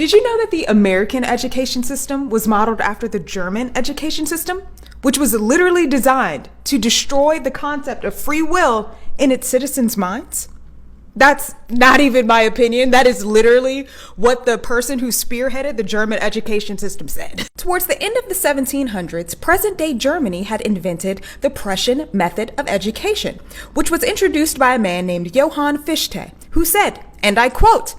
Did you know that the American education system was modeled after the German education system, which was literally designed to destroy the concept of free will in its citizens' minds? That's not even my opinion. That is literally what the person who spearheaded the German education system said. Towards the end of the 1700s, present-day Germany had invented the Prussian method of education, which was introduced by a man named Johann Fichte, who said, and I quote,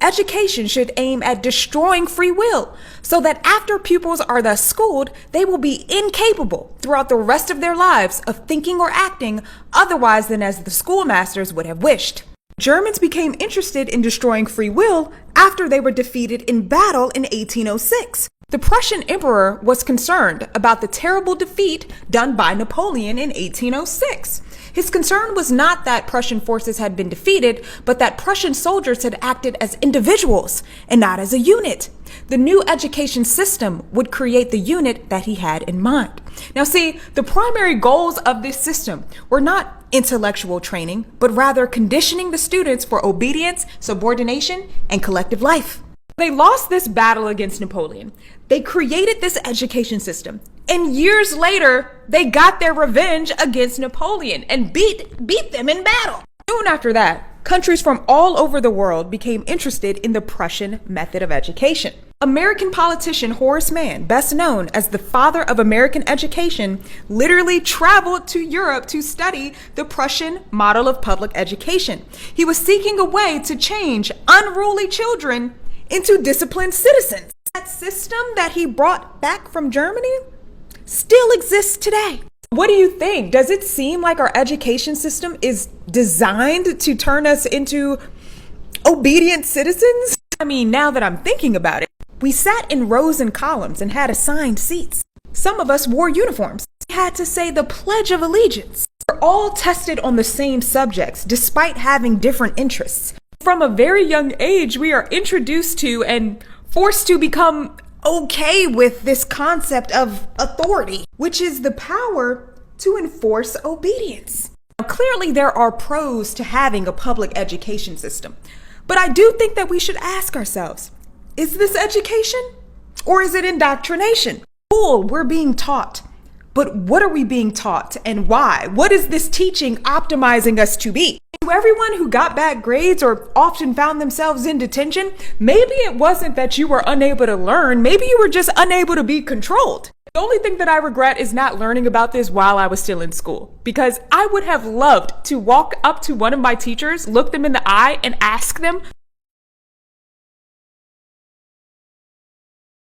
"Education should aim at destroying free will, so that after pupils are thus schooled, they will be incapable throughout the rest of their lives of thinking or acting otherwise than as the schoolmasters would have wished." Germans became interested in destroying free will after they were defeated in battle in 1806. The Prussian emperor was concerned about the terrible defeat done by Napoleon in 1806. His concern was not that Prussian forces had been defeated, but that Prussian soldiers had acted as individuals and not as a unit. The new education system would create the unit that he had in mind. Now see, the primary goals of this system were not intellectual training, but rather conditioning the students for obedience, subordination, and collective life. They lost this battle against Napoleon. They created this education system. And years later, they got their revenge against Napoleon and beat them in battle. Soon after that, countries from all over the world became interested in the Prussian method of education. American politician Horace Mann, best known as the father of American education, literally traveled to Europe to study the Prussian model of public education. He was seeking a way to change unruly children into disciplined citizens. That system that he brought back from Germany still exists today. What do you think? Does it seem like our education system is designed to turn us into obedient citizens? I mean, now that I'm thinking about it, we sat in rows and columns and had assigned seats. Some of us wore uniforms. We had to say the Pledge of Allegiance. We're all tested on the same subjects, despite having different interests. From a very young age, we are introduced to and forced to become okay with this concept of authority, which is the power to enforce obedience. Now, clearly, there are pros to having a public education system, but I do think that we should ask ourselves, is this education or is it indoctrination? Cool, we're being taught, but what are we being taught and why? What is this teaching optimizing us to be? To everyone who got bad grades or often found themselves in detention, maybe it wasn't that you were unable to learn, maybe you were just unable to be controlled. The only thing that I regret is not learning about this while I was still in school, because I would have loved to walk up to one of my teachers, look them in the eye, and ask them,